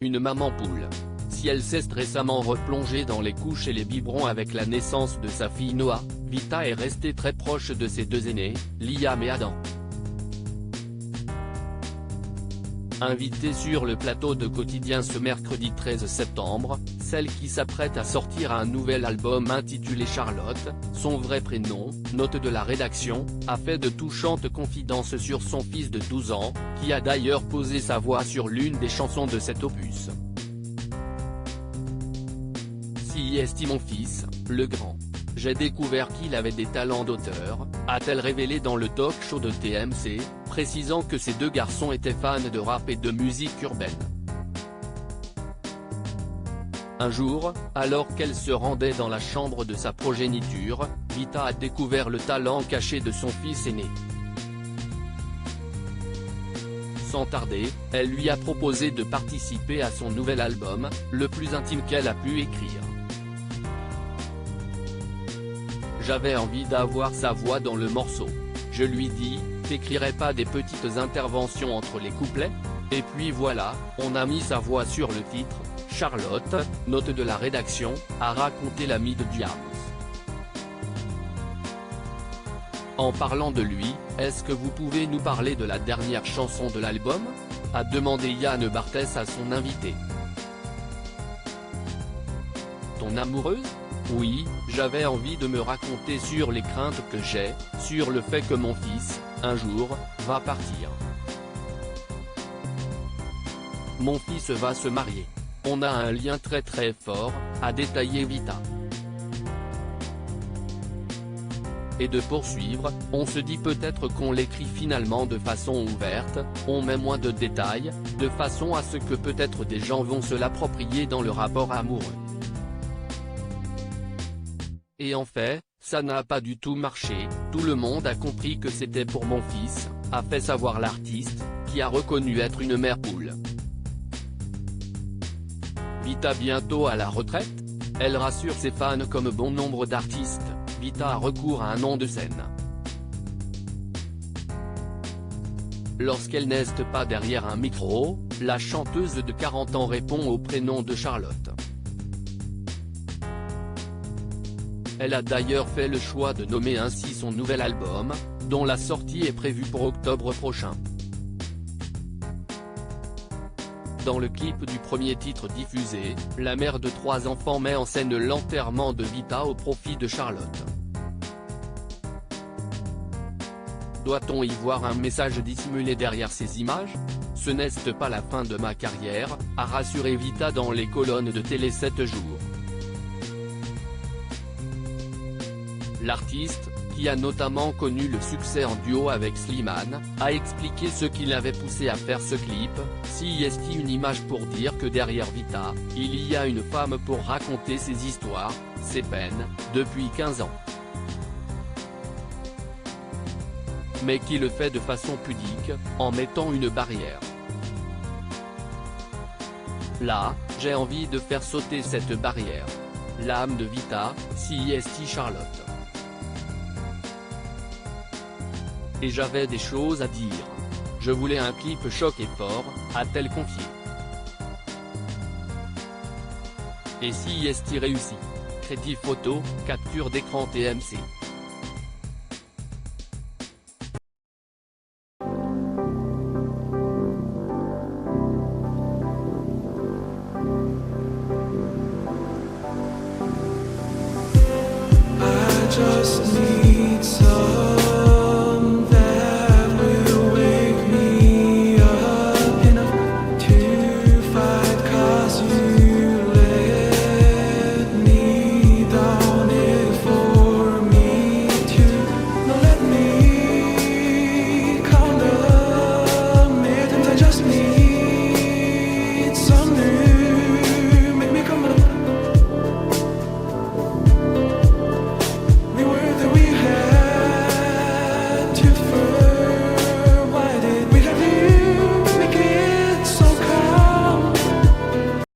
une maman poule. Si elle s'est récemment replongée dans les couches et les biberons avec la naissance de sa fille Noah, Vita est restée très proche de ses deux aînés, Liam et Adam. Invitée sur le plateau de Quotidien ce mercredi 13 septembre, celle qui s'apprête à sortir un nouvel album intitulé Charlotte, son vrai prénom, note de la rédaction, a fait de touchantes confidences sur son fils de 12 ans, qui a d'ailleurs posé sa voix sur l'une des chansons de cet opus. Si est mon fils, le grand. J'ai découvert qu'il avait des talents d'auteur, a-t-elle révélé dans le talk show de TMC, précisant que ces deux garçons étaient fans de rap et de musique urbaine. Un jour, alors qu'elle se rendait dans la chambre de sa progéniture, Vita a découvert le talent caché de son fils aîné. Sans tarder, elle lui a proposé de participer à son nouvel album, le plus intime qu'elle a pu écrire. J'avais envie d'avoir sa voix dans le morceau. Je lui dis, t'écrirais pas des petites interventions entre les couplets? Et puis voilà, on a mis sa voix sur le titre. Charlotte, note de la rédaction, a raconté l'ami de Diams. En parlant de lui, est-ce que vous pouvez nous parler de la dernière chanson de l'album? A demandé Yann Barthès à son invité. Ton amoureuse? Oui, j'avais envie de me raconter sur les craintes que j'ai, sur le fait que mon fils, un jour, va partir. Mon fils va se marier. On a un lien très très fort, a détaillé Vita. Et de poursuivre, on se dit peut-être qu'on l'écrit finalement de façon ouverte, on met moins de détails, de façon à ce que peut-être des gens vont se l'approprier dans le rapport amoureux. Et en fait, ça n'a pas du tout marché, tout le monde a compris que c'était pour mon fils, a fait savoir l'artiste, qui a reconnu être une mère poule. Vita bientôt à la retraite? Elle rassure ses fans comme bon nombre d'artistes, Vita a recours à un nom de scène. Lorsqu'elle n'est pas derrière un micro, la chanteuse de 40 ans répond au prénom de Charlotte. Elle a d'ailleurs fait le choix de nommer ainsi son nouvel album, dont la sortie est prévue pour octobre prochain. Dans le clip du premier titre diffusé, la mère de 3 enfants met en scène l'enterrement de Vita au profit de Charlotte. Doit-on y voir un message dissimulé derrière ces images? Ce n'est pas la fin de ma carrière, a rassuré Vita dans les colonnes de Télé 7 jours. L'artiste, qui a notamment connu le succès en duo avec Slimane, a expliqué ce qui l'avait poussé à faire ce clip. Si est une image pour dire que derrière Vita, il y a une femme pour raconter ses histoires, ses peines, depuis 15 ans. Mais qui le fait de façon pudique, en mettant une barrière. Là, j'ai envie de faire sauter cette barrière. L'âme de Vita, si est Charlotte. Et j'avais des choses à dire. Je voulais un clip choc et fort, a-t-elle confié. Et si est réussi? Crédit photo, capture d'écran TMC. I just need some